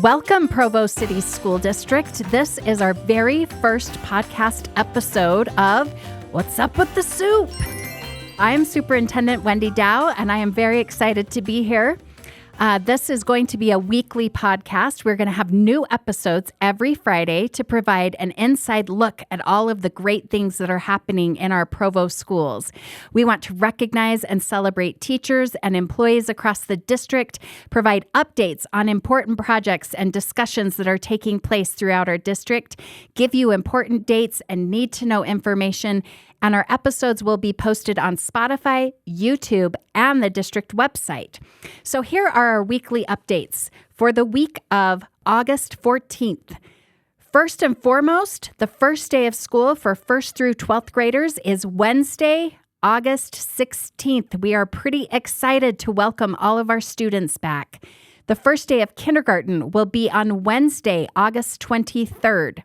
Welcome, Provo City School District. This is our very first podcast episode of What's Up with the Soup? I am Superintendent Wendy Dow, and I am very excited to be here. This is going to be a weekly podcast. We're going to have new episodes every Friday to provide an inside look at all of the great things that are happening in our Provo schools. We want to recognize and celebrate teachers and employees across the district, provide updates on important projects and discussions that are taking place throughout our district, give you important dates and need-to-know information, and our episodes will be posted on Spotify, YouTube, and the district website. So here are our weekly updates for the week of August 14th. First and foremost, the first day of school for 1st through 12th graders is Wednesday, August 16th. We are pretty excited to welcome all of our students back. The first day of kindergarten will be on Wednesday, August 23rd.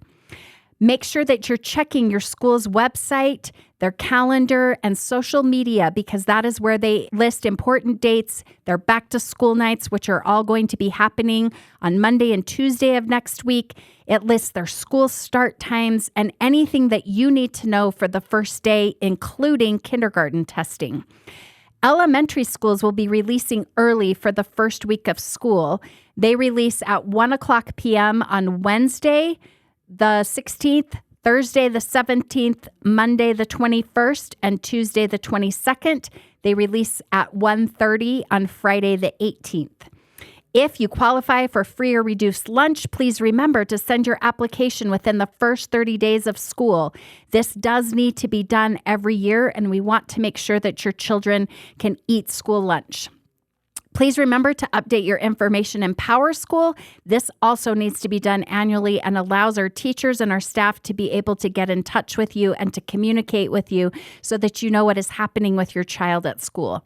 Make sure that you're checking your school's website, their calendar, and social media, because that is where they list important dates, their back-to-school nights, which are all going to be happening on Monday and Tuesday of next week. It lists their school start times and anything that you need to know for the first day, including kindergarten testing. Elementary schools will be releasing early for the first week of school. They release at 1 o'clock p.m. on Wednesday, the 16th, Thursday the 17th, Monday the 21st, and Tuesday the 22nd. They release at 1:30 on Friday the 18th. If you qualify for free or reduced lunch, please remember to send your application within the first 30 days of school. This does need to be done every year, and we want to make sure that your children can eat school lunch. Please remember to update your information in PowerSchool. This also needs to be done annually and allows our teachers and our staff to be able to get in touch with you and to communicate with you so that you know what is happening with your child at school.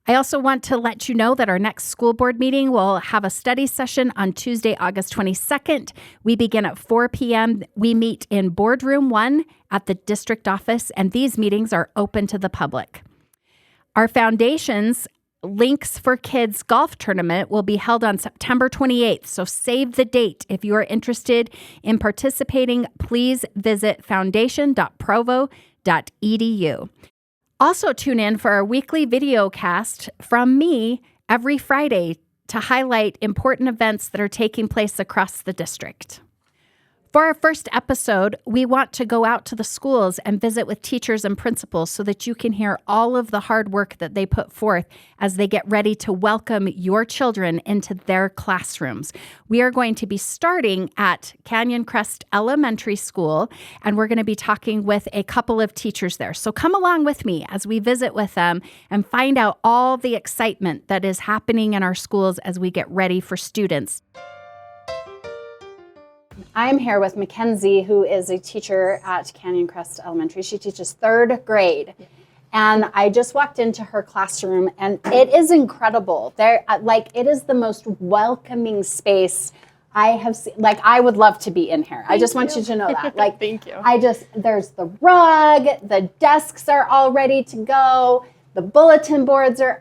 I also want to let you know that our next school board meeting will have a study session on Tuesday, August 22nd. We begin at 4 p.m. We meet in Boardroom 1 at the district office, and these meetings are open to the public. Our foundation's Links for Kids golf tournament will be held on September 28th, so save the date. If you are interested in participating, please visit foundation.provo.edu. Also tune in for our weekly video cast from me every Friday to highlight important events that are taking place across the district. For our first episode, we want to go out to the schools and visit with teachers and principals so that you can hear all of the hard work that they put forth as they get ready to welcome your children into their classrooms. We are going to be starting at Canyon Crest Elementary School, and we're going to be talking with a couple of teachers there. So come along with me as we visit with them and find out all the excitement that is happening in our schools as we get ready for students. I'm here with Mackenzie, who is a teacher at Canyon Crest Elementary. She teaches 3rd grade. And I just walked into her classroom, and it is incredible. It is the most welcoming space I have seen. I would love to be in here. I just want you to know that. Thank you. There's the rug, the desks are all ready to go. The bulletin boards are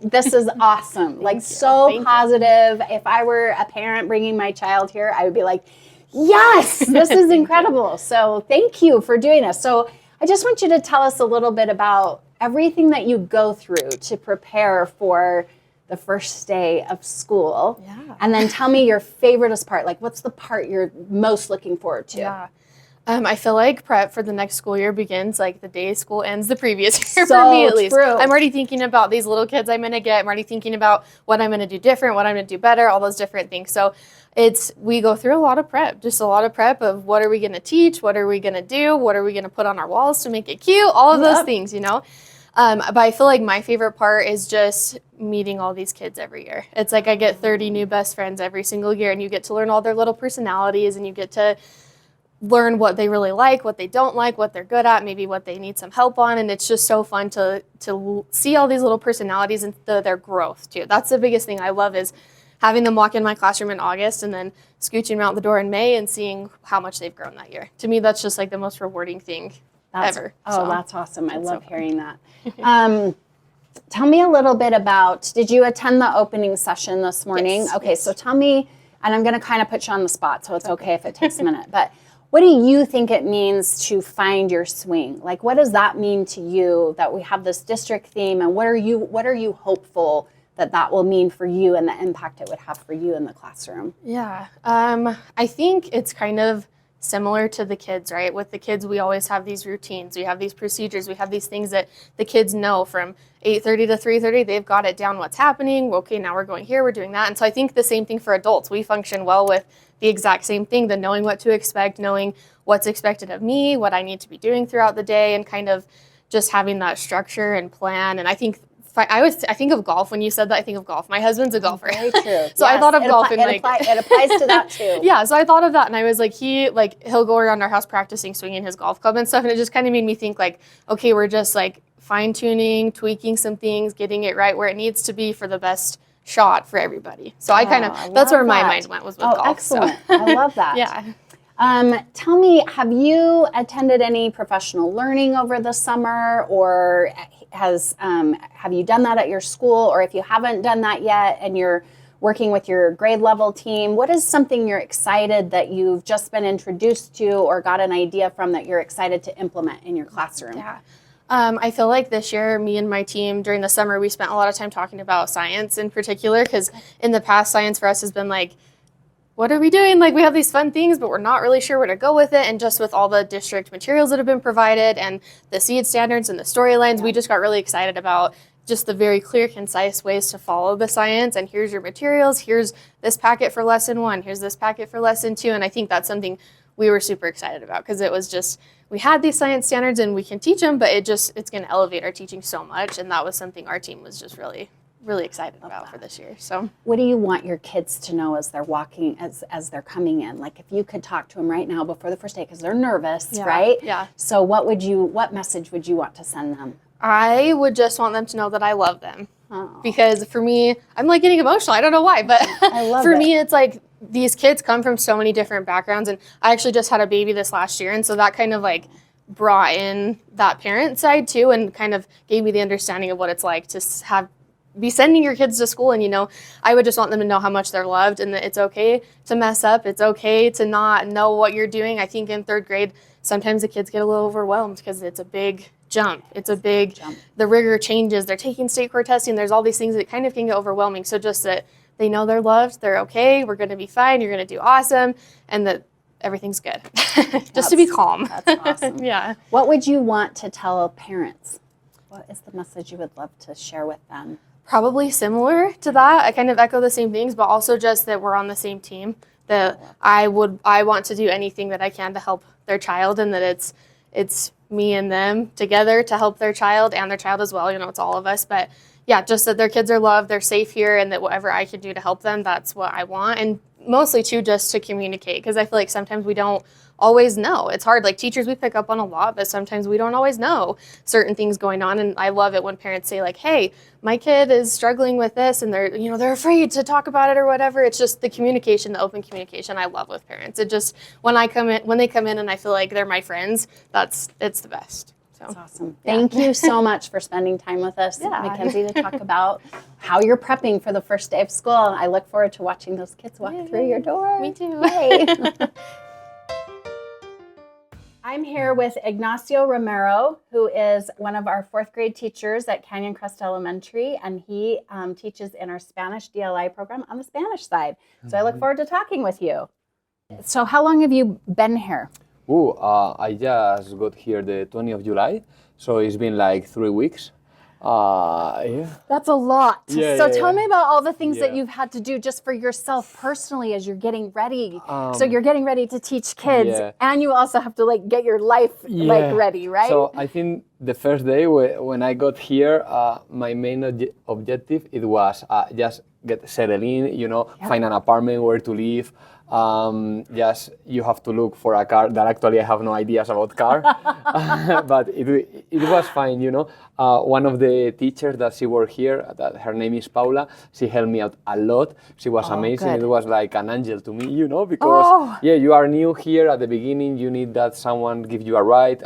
this is awesome. So positive. If I were a parent bringing my child here, I would be like, yes, this is incredible. So thank you for doing this. So I just want you to tell us a little bit about everything that you go through to prepare for the first day of school. Yeah. And then tell me your favoriteest part. What's the part you're most looking forward to? Yeah. I feel like prep for the next school year begins the day school ends the previous year So for me at least. True. I'm already thinking about these little kids I'm going to get. I'm already thinking about what I'm going to do different, what I'm going to do better, all those different things. So we go through a lot of prep, just a lot of prep of what are we going to teach, what are we going to do, what are we going to put on our walls to make it cute, all of those things, But I feel like my favorite part is just meeting all these kids every year. It's I get 30 new best friends every single year, and you get to learn all their little personalities, and you get to learn what they really like, what they don't like, what they're good at, maybe what they need some help on. And it's just so fun to see all these little personalities and their growth too. That's the biggest thing I love, is having them walk in my classroom in August and then scooching them out the door in May and seeing how much they've grown that year. To me, that's just the most rewarding thing ever. That's awesome. I love hearing that. Tell me a little bit about, did you attend the opening session this morning? Yes. Okay, so tell me and I'm going to kind of put you on the spot, so it's okay if it takes a minute, but what do you think it means to find your swing? Like, what does that mean to you that we have this district theme, and what are you hopeful that will mean for you and the impact it would have for you in the classroom? Yeah, I think it's kind of similar to the kids, right? With the kids, we always have these routines, we have these procedures, we have these things that the kids know from 8:30 to 3:30, they've got it down what's happening. Okay, now we're going here, we're doing that. And so I think the same thing for adults. We function well with the exact same thing, the knowing what to expect, knowing what's expected of me, what I need to be doing throughout the day, and kind of just having that structure and plan. And I think I think of golf. When you said that, I think of golf. My husband's a golfer. Very true. So yes, I thought of golf and it applies to that too. Yeah, so I thought of that, and I was like, he'll go around our house practicing swinging his golf club and stuff, and it just kind of made me think like, okay, we're just like fine-tuning, tweaking some things, getting it right where it needs to be for the best shot for everybody. So that's where my mind went, was with golf. Excellent. So. I love that. Yeah. Tell me, have you attended any professional learning over the summer, or have you done that at your school? Or if you haven't done that yet and you're working with your grade level team, what is something you're excited that you've just been introduced to or got an idea from that you're excited to implement in your classroom? Yeah. I feel like this year, me and my team, during the summer, we spent a lot of time talking about science in particular, because in the past, science for us has been like, what are we doing? Like, we have these fun things, but we're not really sure where to go with it. And just with all the district materials that have been provided and the seed standards and the storylines, we just got really excited about just the very clear, concise ways to follow the science. And here's your materials. Here's this packet for lesson 1. Here's this packet for lesson 2. And I think that's something we were super excited about, because it was just, we had these science standards and we can teach them, but it's going to elevate our teaching so much. And that was something our team was just really excited about for this year. So what do you want your kids to know as they're walking, as they're coming in? Like, if you could talk to them right now before the first day, because they're nervous, right? Yeah. So what message would you want to send them? I would just want them to know that I love them. Oh. Because for me, I'm like getting emotional. I don't know why, but for me, it's like these kids come from so many different backgrounds. And I actually just had a baby this last year. And so that kind of like brought in that parent side too, and kind of gave me the understanding of what it's like to be sending your kids to school. And, I would just want them to know how much they're loved, and that it's okay to mess up. It's okay to not know what you're doing. I think in 3rd grade, sometimes the kids get a little overwhelmed because it's a big jump. The rigor changes. They're taking state core testing. There's all these things that kind of can get overwhelming. So just that they know they're loved, they're okay, we're going to be fine, you're going to do awesome, and that everything's good. Just to be calm. That's awesome. Yeah. What would you want to tell parents? What is the message you would love to share with them? Probably similar to that. I kind of echo the same things, but also just that we're on the same team. That I want to do anything that I can to help their child, and that it's me and them together to help their child and their child as well. It's all of us. But yeah, just that their kids are loved, they're safe here, and that whatever I can do to help them, that's what I want. And mostly too, just to communicate, because I feel like sometimes we don't always know. It's hard. Like teachers, we pick up on a lot, but sometimes we don't always know certain things going on. And I love it when parents say like, hey, my kid is struggling with this, and they're afraid to talk about it or whatever. It's just the communication, the open communication I love with parents. It just, when they come in and I feel like they're my friends, it's the best. So. That's awesome. Thank you so much for spending time with us, Mackenzie, to talk about how you're prepping for the first day of school. I look forward to watching those kids walk through your door. Me too. Yay. I'm here with Ignacio Romero, who is one of our 4th grade teachers at Canyon Crest Elementary, and he teaches in our Spanish DLI program on the Spanish side. So I look forward to talking with you. So how long have you been here? I just got here the 20th of July, so it's been like 3 weeks. Yeah. That's a lot. Yeah, tell me about all the things that you've had to do just for yourself personally as you're getting ready. So you're getting ready to teach kids, and you also have to like get your life like ready, right? So I think the first day when I got here, my main objective it was just get settled in, find an apartment where to live. Just you have to look for a car that actually I have no ideas about car, but it was fine, One of the teachers that she worked here, that her name is Paula, she helped me out a lot. She was amazing. Good. It was like an angel to me, because you are new here at the beginning. You need that someone give you a ride,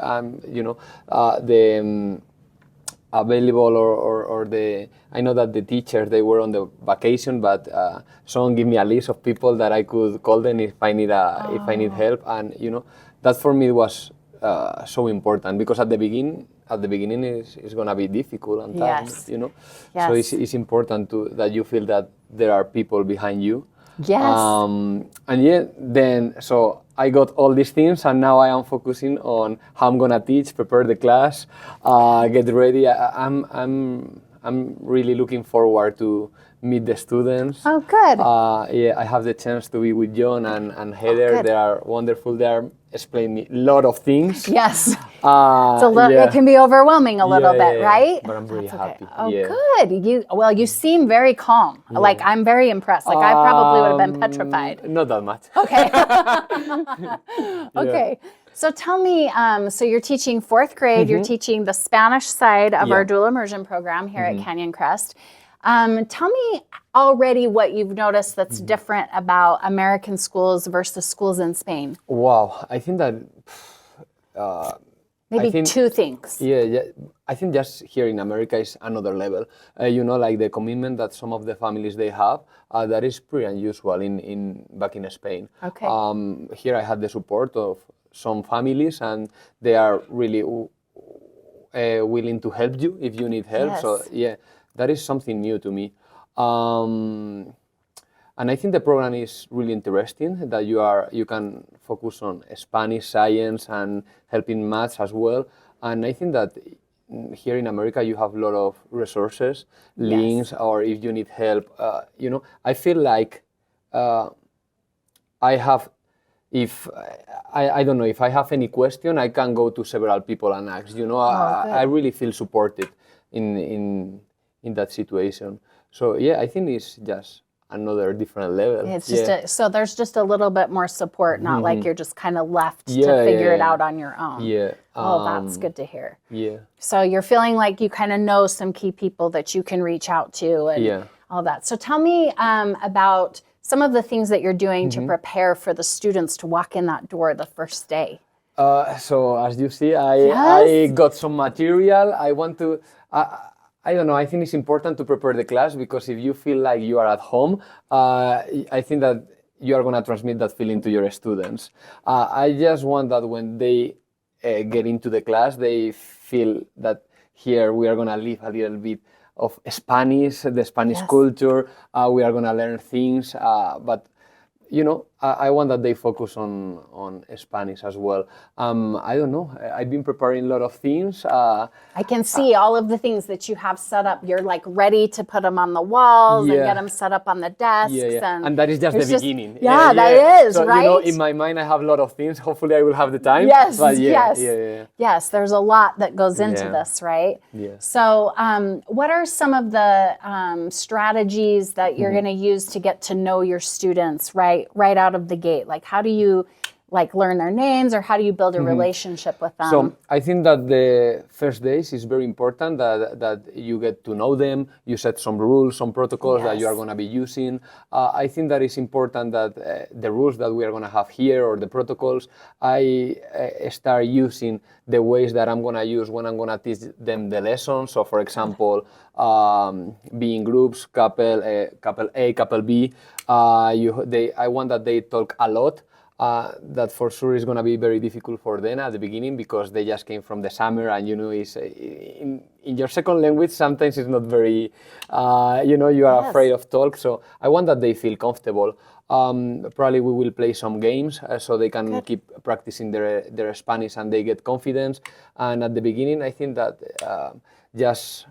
available or the I know that the teachers they were on the vacation, but someone give me a list of people that I could call them if I need if I need help, and that for me was so important because at the beginning it's gonna be difficult and time, Yes. So it's important that you feel that there are people behind you. Yes. And then so I got all these things, and now I am focusing on how I'm gonna teach, prepare the class, get ready. I'm really looking forward to meet the students. Oh, good. I have the chance to be with John and Heather. good. They are wonderful. They are explaining me a lot of things. Yes. It can be overwhelming a little bit, right? But I'm really happy. Oh, good. You seem very calm. Like, I'm very impressed. Like, I probably would have been petrified. Not that much. Okay. Okay. So tell me, so you're teaching fourth grade, you're teaching the Spanish side of our dual immersion program here at Canyon Crest. Tell me already what you've noticed that's different about American schools versus schools in Spain. Wow, I think that Maybe two things. Yeah. I think just here in America is another level. Like the commitment that some of the families they have, that is pretty unusual back in Spain. Okay. Here I had the support of some families, and they are really willing to help you if you need help. Yes. So that is something new to me. And I think the program is really interesting, that you can focus on Spanish, science, and helping maths as well. And I think that here in America you have a lot of resources, links, or if you need help, I feel like I have, I don't know, if I have any question, I can go to several people and ask, I really feel supported in that situation. So I think it's just another different level. It's just so there's just a little bit more support, not like you're just kind of left to figure it out on your own. Yeah. Oh, that's good to hear. Yeah. So you're feeling like you kind of know some key people that you can reach out to and all that. So tell me about some of the things that you're doing to prepare for the students to walk in that door the first day. So as you see, I got some material. I want to. I don't know, I think it's important to prepare the class because if you feel like you are at home, I think that you are going to transmit that feeling to your students. I just want that when they get into the class, they feel that here we are going to live a little bit of Spanish, the Spanish culture, we are going to learn things, but I want that they focus on Spanish as well. I don't know. I've been preparing a lot of things. I can see all of the things that you have set up. You're like ready to put them on the walls and get them set up on the desks. And that is just the beginning. That is, so, right? In my mind, I have a lot of things. Hopefully, I will have the time. Yes, but yes. There's a lot that goes into this, right? Yeah. So, what are some of the strategies that you're going to use to get to know your students right out of the gate? Like, how do you learn their names, or how do you build a relationship with them? So I think that the first days is very important that you get to know them. You set some rules, some protocols that you are going to be using. I think that it's important that the rules that we are going to have here, or the protocols, I start using the ways that I'm going to use when I'm going to teach them the lessons. So for example, being groups, couple A, couple B, I want that they talk a lot. That for sure is going to be very difficult for them at the beginning because they just came from the summer, and it's in your second language sometimes it's not very you are afraid of talk. So I want that they feel comfortable. Probably we will play some games so they can keep practicing their Spanish and they get confidence. And at the beginning I think that just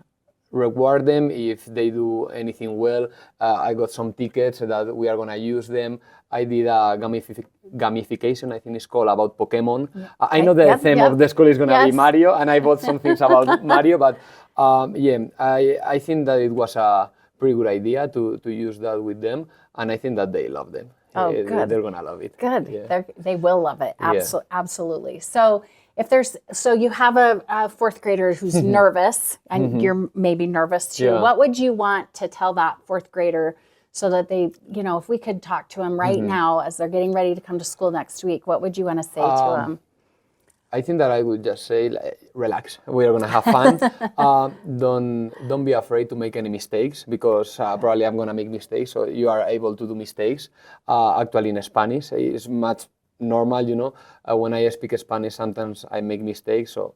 reward them if they do anything well. I got some tickets that we are going to use them. I did a gamification, I think it's called, about Pokemon. I know the theme of the school is going to be Mario, and I bought some things about Mario, but I think that it was a pretty good idea to use that with them, and I think that they love them. Oh, good. They're going to love it. Good. Yeah. They will love it. Absolutely. So you have a fourth grader who's nervous, and you're maybe nervous too. What would you want to tell that fourth grader so that they, if we could talk to them right now as they're getting ready to come to school next week, what would you want to say to them? I think that I would just say, like, relax. We are gonna have fun. Don't be afraid to make any mistakes, because probably I'm gonna make mistakes. So you are able to do mistakes. Actually, in Spanish, it's much normal. When I speak Spanish, sometimes I make mistakes. So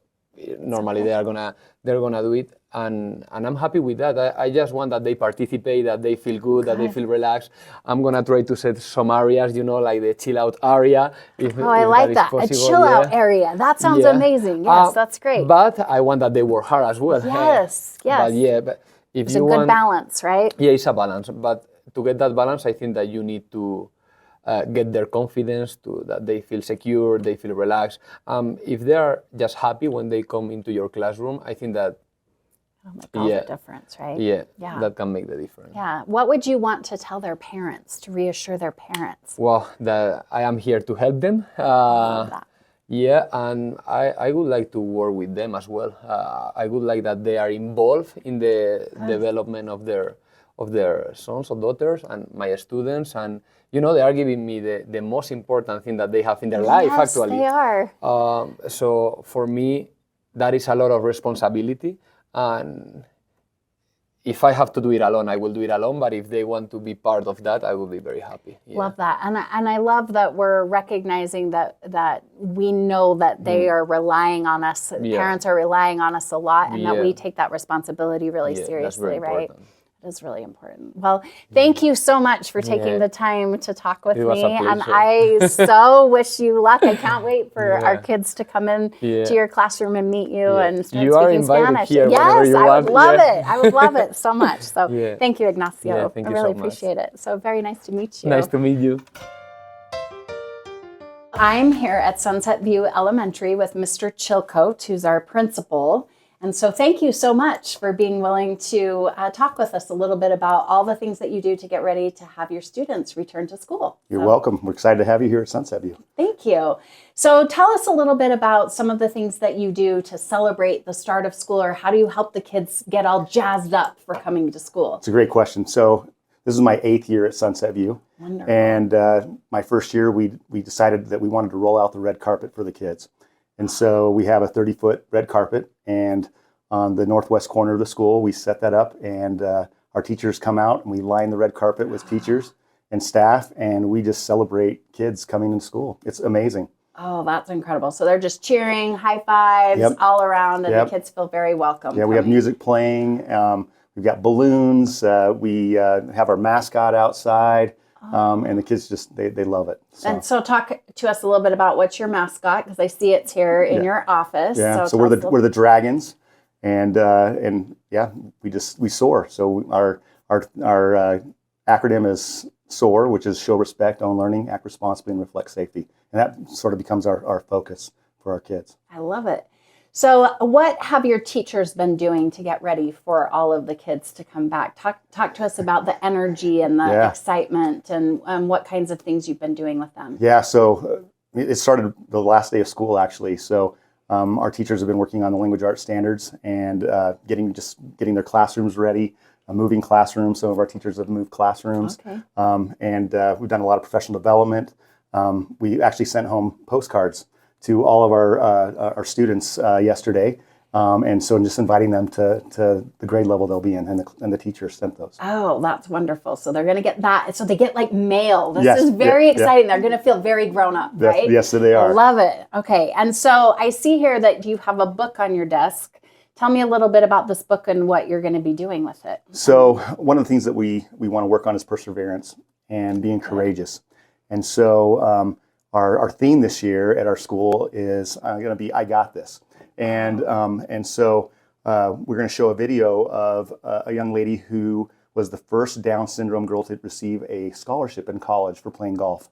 normally they're gonna do it, and I'm happy with that. I just want that they participate, that they feel good, that they feel relaxed. I'm gonna try to set some areas, like the chill out area. I like that. A chill out area. That sounds amazing. Yes, that's great. But I want that they work hard as well. Yes. But if It's you a good want, balance, right? yeah, it's a balance. But to get that balance, I think that you need to get their confidence, that they feel secure, they feel relaxed. If they are just happy when they come into your classroom, I think that Make all the difference, right? Yeah, that can make the difference. Yeah. What would you want to tell their parents, to reassure their parents? Well, that I am here to help them. Yeah, and I would like to work with them as well. I would like that they are involved in the development of their sons or daughters and my students, and they are giving me the most important thing that they have in their life, actually. Yes, they are. So for me, that is a lot of responsibility, and if I have to do it alone, I will do it alone. But if they want to be part of that, I will be very happy. Yeah. Love that, and I love that we're recognizing that we know that they are relying on us. Parents are relying on us a lot, and that we take that responsibility really seriously. That's very right? important. It is really important. Well, thank you so much for taking the time to talk with me, and I so wish you luck. I can't wait for our kids to come in to your classroom and meet you and start speaking Spanish. Here yes, you I would love it. I would love it so much. So thank you, Ignacio. Thank I you really so much. appreciate it. So very nice to meet you. Nice to meet you. I'm here at Sunset View Elementary with Mr. Chilcote, who's our principal. And so thank you so much for being willing to talk with us a little bit about all the things that you do to get ready to have your students return to school. You're welcome. We're excited to have you here at Sunset View. Thank you. So tell us a little bit about some of the things that you do to celebrate the start of school, or how do you help the kids get all jazzed up for coming to school? It's a great question. So this is my 8th year at Sunset View. Wonderful. And my first year, we decided that we wanted to roll out the red carpet for the kids. And so we have a 30-foot red carpet, and on the northwest corner of the school, we set that up, and our teachers come out, and we line the red carpet with teachers and staff, and we just celebrate kids coming to school. It's amazing. Oh, that's incredible. So they're just cheering, high fives all around, and the kids feel very welcome. Yeah, we have music playing. We've got balloons. We have our mascot outside. And the kids they love it. So. And so talk to us a little bit about what's your mascot, because I see it's here in your office. Yeah, so we're the dragons, and we soar. So our acronym is SOAR, which is Show Respect, Own Learning, Act Responsibly, and Reflect Safety. And that sort of becomes our focus for our kids. I love it. So what have your teachers been doing to get ready for all of the kids to come back? Talk to us about the energy and the excitement, and what kinds of things you've been doing with them. Yeah, so it started the last day of school, actually. So our teachers have been working on the language arts standards and getting their classrooms ready, moving classrooms. Some of our teachers have moved classrooms. Okay. And we've done a lot of professional development. We actually sent home postcards to all of our students yesterday, and so just inviting them to the grade level they'll be in, and the teachers sent those. Oh, that's wonderful. So they're going to get that. So they get like mail. This is very exciting. They're going to feel very grown up, right? Yes, they are. I love it. Okay, and so I see here that you have a book on your desk. Tell me a little bit about this book and what you're going to be doing with it. So one of the things that we want to work on is perseverance and being courageous. And so our theme this year at our school is going to be, I got this. And so we're going to show a video of a young lady who was the first Down syndrome girl to receive a scholarship in college for playing golf.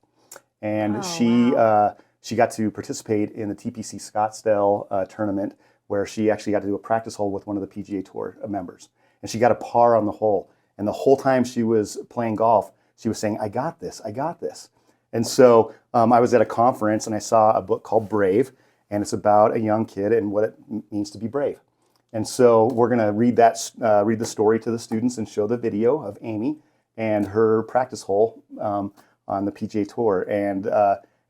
And she got to participate in the TPC Scottsdale tournament, where she actually got to do a practice hole with one of the PGA Tour members. And she got a par on the hole. And the whole time she was playing golf, she was saying, I got this, I got this. And so I was at a conference and I saw a book called Brave, and it's about a young kid and what it means to be brave. And so we're going to read the story to the students and show the video of Amy and her practice hole on the PGA Tour. And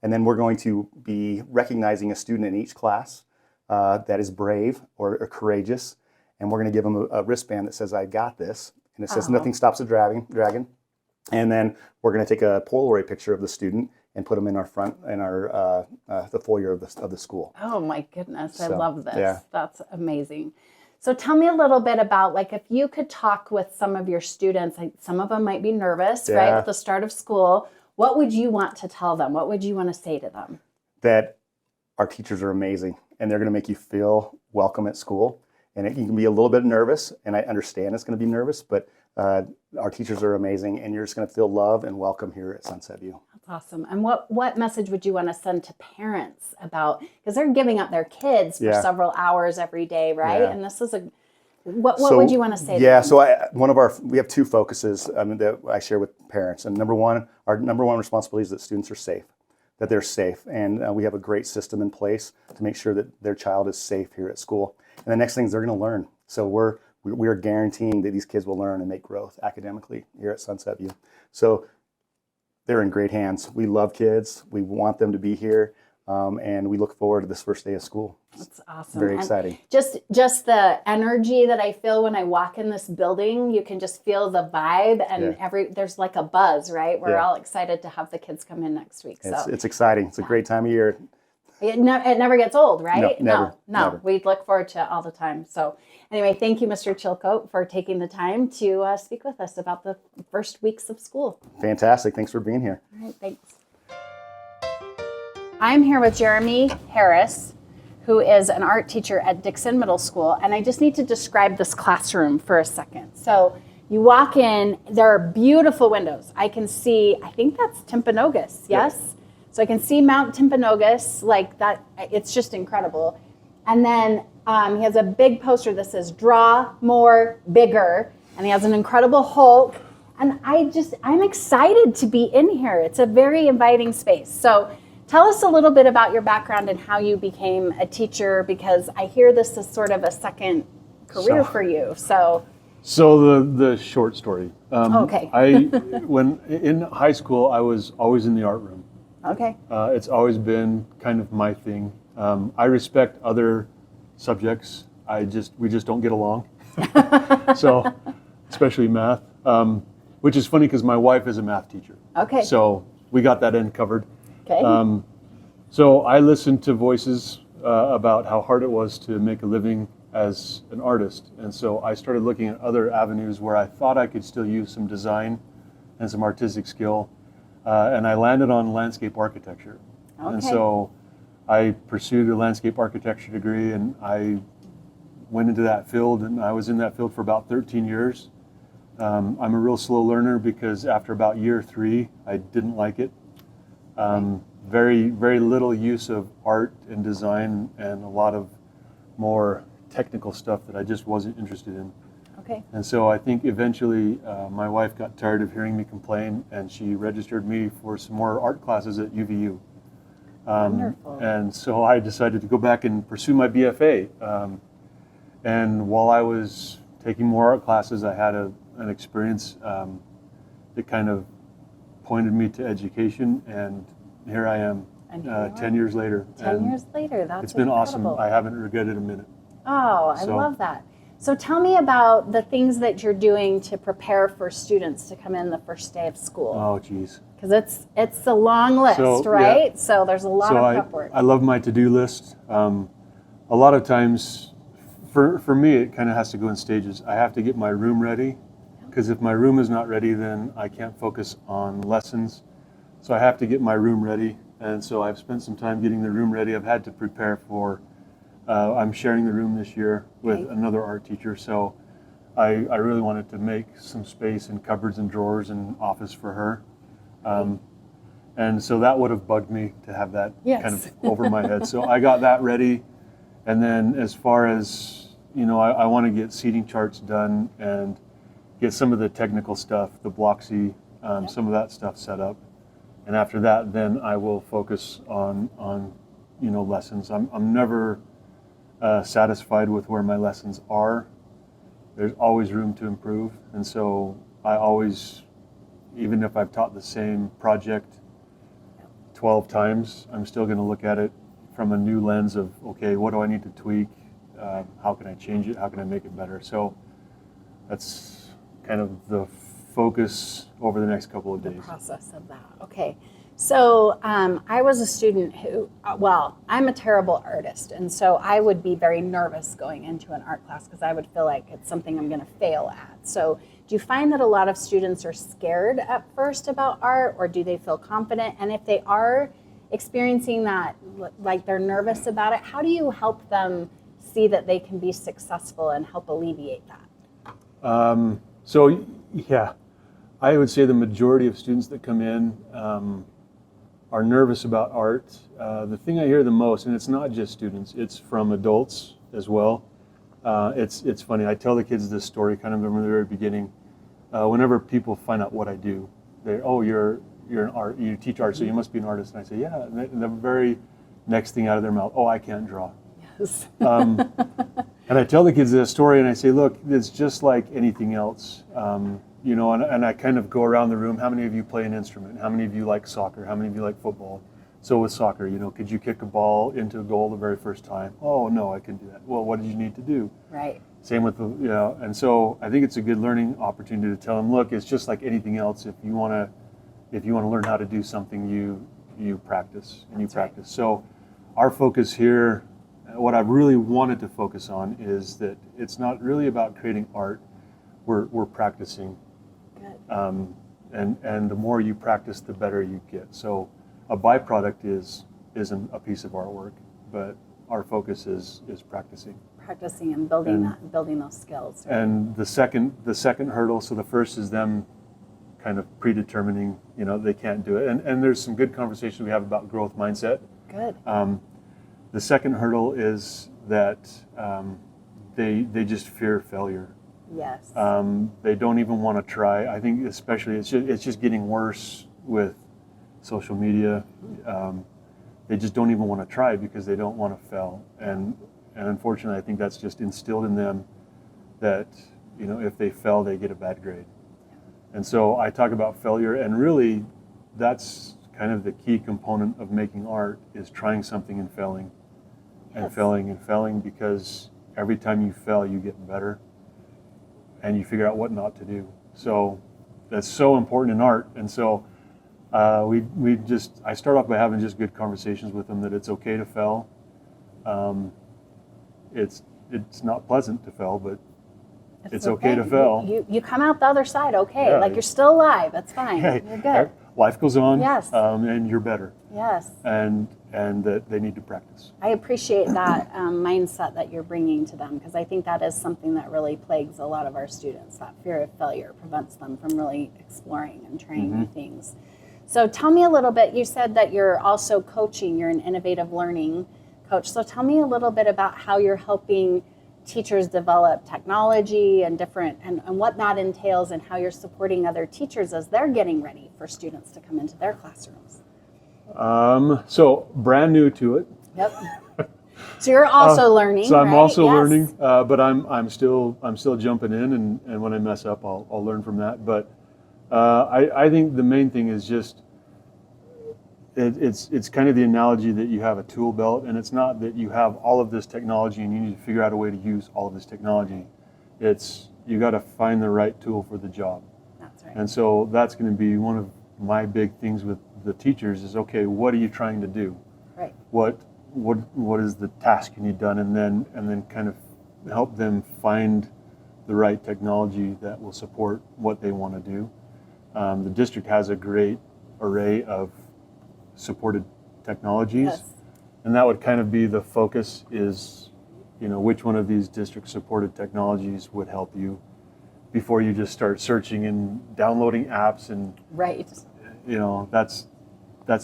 And then we're going to be recognizing a student in each class that is brave or courageous. And we're going to give them a wristband that says, "I got this." And it says, "Nothing stops a dragon." And then we're going to take a Polaroid picture of the student and put them in our the foyer of the school. Oh my goodness, I So, love this. yeah. That's amazing. So tell me a little bit about, like, if you could talk with some of your students, like some of them might be nervous, right, Yeah. at the start of school. What would you want to tell them? What would you want to say to them? That our teachers are amazing and they're going to make you feel welcome at school. And you can be a little bit nervous, and I understand it's going to be nervous, but our teachers are amazing, and you're just going to feel love and welcome here at Sunset View. That's awesome. And what message would you want to send to parents about, because they're giving up their kids for Yeah. several hours every day, right? Yeah. And this is what would you want to say to Yeah, them? so we have two focuses that I share with parents. And our number one responsibility is that students are safe, that they're safe. And we have a great system in place to make sure that their child is safe here at school. And the next thing is they're going to learn. So we are guaranteeing that these kids will learn and make growth academically here at Sunset View. So they're in great hands. We love kids. We want them to be here. And we look forward to this first day of school. That's awesome. Very And exciting. Just the energy that I feel when I walk in this building, you can just feel the vibe, and there's like a buzz, right? We're all excited to have the kids come in next week. So It's exciting. It's a great time of year. it never gets old, right? No, No. never. We look forward to it all the time. So anyway, thank you, Mr. Chilcote, for taking the time to speak with us about the first weeks of school. Fantastic. Thanks for being here. All right, thanks. I'm here with Jeremy Harris, who is an art teacher at Dixon Middle School, and I just need to describe this classroom for a second. So you walk in, there are beautiful windows. I can see, I think that's Timpanogos, yes? So I can see Mount Timpanogos, like that, it's just incredible. And then he has a big poster that says, "Draw More, Bigger," and he has an incredible Hulk. And I'm excited to be in here. It's a very inviting space. So tell us a little bit about your background and how you became a teacher, because I hear this is sort of a second career for you. So the short story. Okay. When in high school, I was always in the art room. okay. It's always been kind of my thing. I respect other subjects. We just don't get along. So, especially math, which is funny because my wife is a math teacher. Okay. So we got that end covered. Okay. So I listened to voices about how hard it was to make a living as an artist. And so I started looking at other avenues where I thought I could still use some design and some artistic skill. And I landed on landscape architecture. And Okay. so I pursued a landscape architecture degree, and I went into that field, and I was in that field for about 13 years. I'm a real slow learner because after about year 3, I didn't like it. Very, very little use of art and design, and a lot of more technical stuff that I just wasn't interested in. Okay. And so I think eventually my wife got tired of hearing me complain, and she registered me for some more art classes at UVU. Wonderful. And so I decided to go back and pursue my BFA. And while I was taking more art classes, I had an experience that kind of pointed me to education, and here I am, And here you are. 10 years later. 10 And years later, that's it's been awesome. incredible. I haven't regretted a minute. Oh, I So- love that. So tell me about the things that you're doing to prepare for students to come in the first day of school. Oh, geez. Because it's a long list, So, yeah. right? So there's a lot So of prep work. I love my to-do list. A lot of times, for me, it kind of has to go in stages. I have to get my room ready, because if my room is not ready, then I can't focus on lessons. So I have to get my room ready, and so I've spent some time getting the room ready. I've had to prepare for, I'm sharing the room this year with Okay. another art teacher, so I really wanted to make some space and cupboards and drawers and office for her. And so that would have bugged me to have that Yes. kind of over my head. So I got that ready. And then as far as, I want to get seating charts done and get some of the technical stuff, the Blocksy, some of that stuff set up. And after that, then I will focus on lessons. I'm never satisfied with where my lessons are. There's always room to improve. And so I always, even if I've taught the same project 12 times, I'm still going to look at it from a new lens of, okay, what do I need to tweak? How can I change it? How can I make it better? So that's kind of the focus over the next couple of days. Process of that. Okay. So I was a student who, well, I'm a terrible artist. And so I would be very nervous going into an art class because I would feel like it's something I'm going to fail at. So do you find that a lot of students are scared at first about art, or do they feel confident? And if they are experiencing that, like they're nervous about it, how do you help them see that they can be successful and help alleviate that? So yeah, I would say the majority of students that come in are nervous about art. The thing I hear the most, and it's not just students, it's from adults as well. It's funny. I tell the kids this story kind of from the very beginning. Whenever people find out what I do, you're an art, you teach art, so you must be an artist. And I say, yeah. And the very next thing out of their mouth, oh, I can't draw. Yes. And I tell the kids this story, and I say, look, it's just like anything else. And I kind of go around the room. How many of you play an instrument? How many of you like soccer? How many of you like football? So with soccer, could you kick a ball into a goal the very first time? Oh, no, I can do that. Well, what did you need to do? Right. Same with and so I think it's a good learning opportunity to tell them, look, it's just like anything else. If you want to learn how to do something, you practice and you practice. So our focus here, what I really wanted to focus on is that it's not really about creating art. We're practicing. Good. And the more you practice, the better you get. So a byproduct isn't a piece of artwork, but our focus is practicing. Practicing and building those skills. Right? And the second hurdle, so the first is them kind of predetermining, they can't do it. And there's some good conversations we have about growth mindset. Good. The second hurdle is that they just fear failure. Yes. They don't even want to try. I think especially it's just getting worse with social media. They just don't even want to try because they don't want to fail. And unfortunately, I think that's just instilled in them that, if they fail, they get a bad grade. And so I talk about failure, and really that's kind of the key component of making art is trying something and failing and failing and failing, because every time you fail, you get better and you figure out what not to do. So that's so important in art. And so I start off by having just good conversations with them that it's okay to fail. It's not pleasant to fail, but it's okay to fail. You come out the other side okay, Yeah, like you're still alive. That's fine. Hey, You're good. Life goes on. Yes. And you're better. Yes. And that they need to practice. I appreciate that mindset that you're bringing to them, because I think that is something that really plagues a lot of our students. That fear of failure prevents them from really exploring and trying new things. So tell me a little bit, you said that you're also coaching, you're an innovative learning coach. So tell me a little bit about how you're helping teachers develop technology and what that entails, and how you're supporting other teachers as they're getting ready for students to come into their classrooms. So brand new to it. Yep. So you're also learning. So I'm right? also Yes. learning, but I'm still jumping in, and when I mess up, I'll learn from that. But I think the main thing is just it's kind of the analogy that you have a tool belt, and it's not that you have all of this technology and you need to figure out a way to use all of this technology. It's you got to find the right tool for the job. That's right. And so that's going to be one of my big things with the teachers is, okay, what are you trying to do? Right. What is the task you need done, and then kind of help them find the right technology that will support what they want to do. The district has a great array of supported technologies, Yes. and that would kind of be the focus is, which one of these district supported technologies would help you before you just start searching and downloading apps, and Right. that's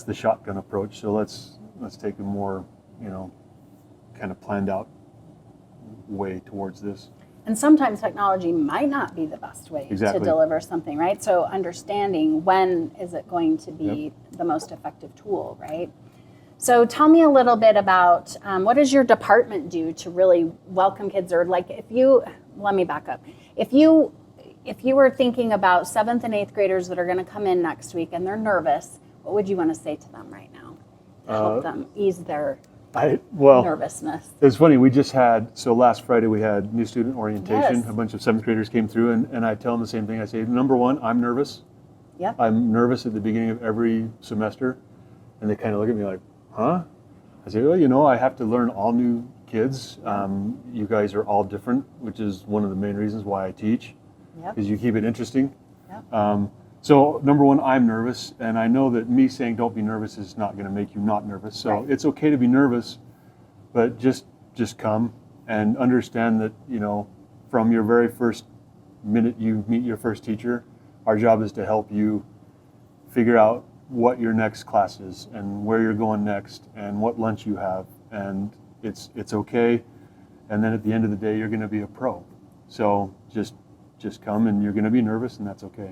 the shotgun approach. So let's take a more kind of planned out way towards this. And sometimes technology might not be the best way Exactly. to deliver something, right? So understanding when is it going to be the most effective tool, right? So tell me a little bit about what does your department do to really welcome kids, or let me back up. If you were thinking about 7th and 8th graders that are going to come in next week and they're nervous, what would you want to say to them right now? help them ease their Well, nervousness? it's funny. We just had, so last Friday we had new student orientation. Yes. A bunch of 7th graders came through, and I tell them the same thing. I say, number one, I'm nervous. Yep. I'm nervous at the beginning of every semester. And they kind of look at me like, huh? I say, well, I have to learn all new kids. You guys are all different, which is one of the main reasons why I teach, Yep. because you keep it interesting. Yep. So number one, I'm nervous, and I know that me saying don't be nervous is not going to make you not nervous. So Right. it's okay to be nervous, but just come and understand that, from your very first minute you meet your first teacher, our job is to help you figure out what your next class is and where you're going next and what lunch you have, and it's okay. And then at the end of the day, you're going to be a pro. So just come, and you're going to be nervous, and that's okay.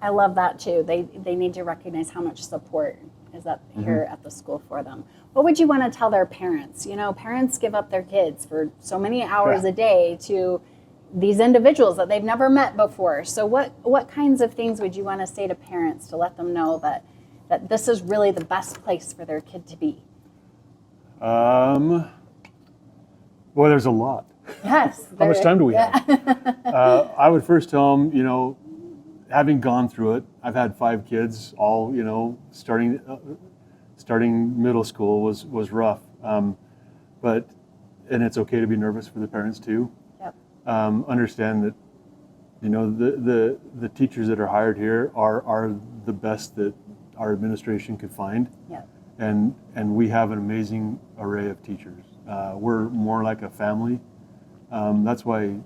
I love that too. They need to recognize how much support is up here at the school for them. What would you want to tell their parents? Parents give up their kids for so many hours a day to these individuals that they've never met before. So what kinds of things would you want to say to parents to let them know that this is really the best place for their kid to be? Well, there's a lot. Yes. How much time do we have? I would first tell them, having gone through it, I've had 5 kids, all, starting middle school was rough. And it's okay to be nervous for the parents too. Yep. Understand that, the teachers that are hired here are the best that our administration could find. Yep. And we have an amazing array of teachers. We're more like a family. That's why,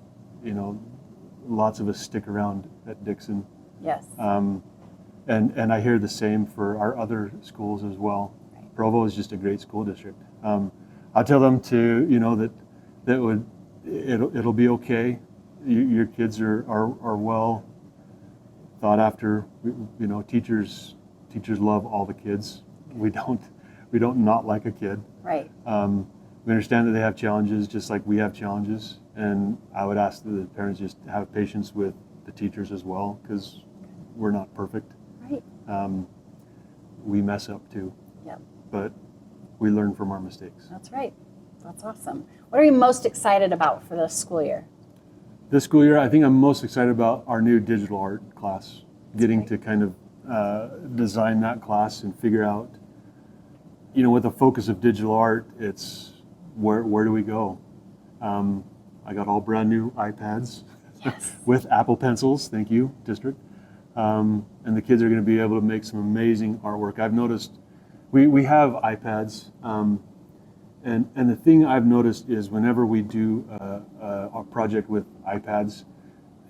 lots of us stick around at Dixon. Yes. And I hear the same for our other schools as well. Right. Provo is just a great school district. I tell them to, it'll be okay. Your kids are well thought after. Teachers love all the kids. We don't not like a kid. Right. We understand that they have challenges just like we have challenges, and I would ask the parents just have patience with the teachers as well, because we're not perfect. Right. We mess up too. Yep. But we learn from our mistakes. That's right. That's awesome. What are you most excited about for this school year? This school year, I think I'm most excited about our new digital art class, getting to kind of design that class and figure out, with the focus of digital art, it's where do we go? I got all brand new iPads with Apple Pencils. Thank you, district. And the kids are going to be able to make some amazing artwork. I've noticed we have iPads, and the thing I've noticed is whenever we do a project with iPads,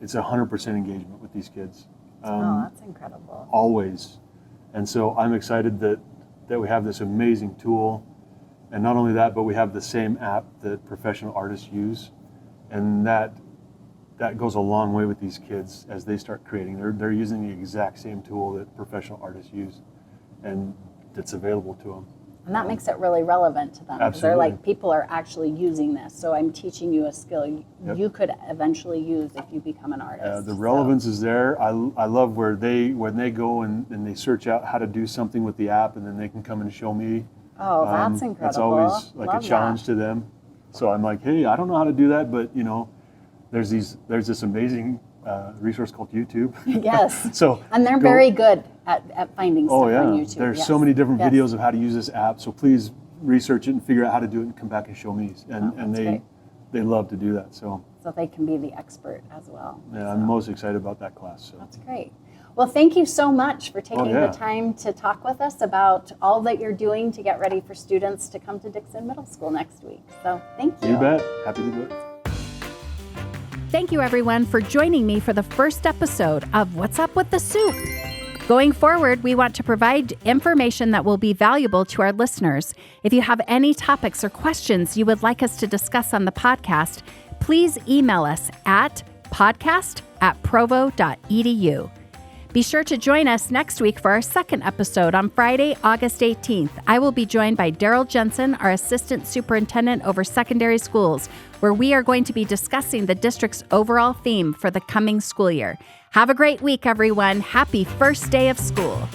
it's 100% engagement with these kids. That's incredible. Always. And so I'm excited that we have this amazing tool. And not only that, but we have the same app that professional artists use. And that goes a long way with these kids as they start creating. They're using the exact same tool that professional artists use, and it's available to them. And that makes it really relevant to them. 'Cause they're Absolutely. like, people are actually using this. So I'm teaching you a skill you could eventually use if you become an artist. The relevance is there. I love when they go and they search out how to do something with the app, and then they can come and show me. Oh, that's incredible. That's always like Love a challenge to them. So I'm like, hey, I don't know how to do that, but there's this amazing resource called YouTube. Yes. So and they're very good at finding stuff on YouTube. There's so many different Yes. videos of how to use this app. So please research it and figure out how to do it and come back and show me. And that's great. they love to do that. So they can be the expert as well. yeah, I'm most excited about that class. So. That's great. Well, thank you so much for taking yeah. the time to talk with us about all that you're doing to get ready for students to come to Dixon Middle School next week. So thank you. You bet. Happy to do it. Thank you, everyone, for joining me for the first episode of What's Up with the Soup. Going forward, we want to provide information that will be valuable to our listeners. If you have any topics or questions you would like us to discuss on the podcast, please email us at podcast@provo.edu. Be sure to join us next week for our second episode on Friday, August 18th. I will be joined by Daryl Jensen, our Assistant Superintendent over Secondary Schools, where we are going to be discussing the district's overall theme for the coming school year. Have a great week, everyone. Happy first day of school.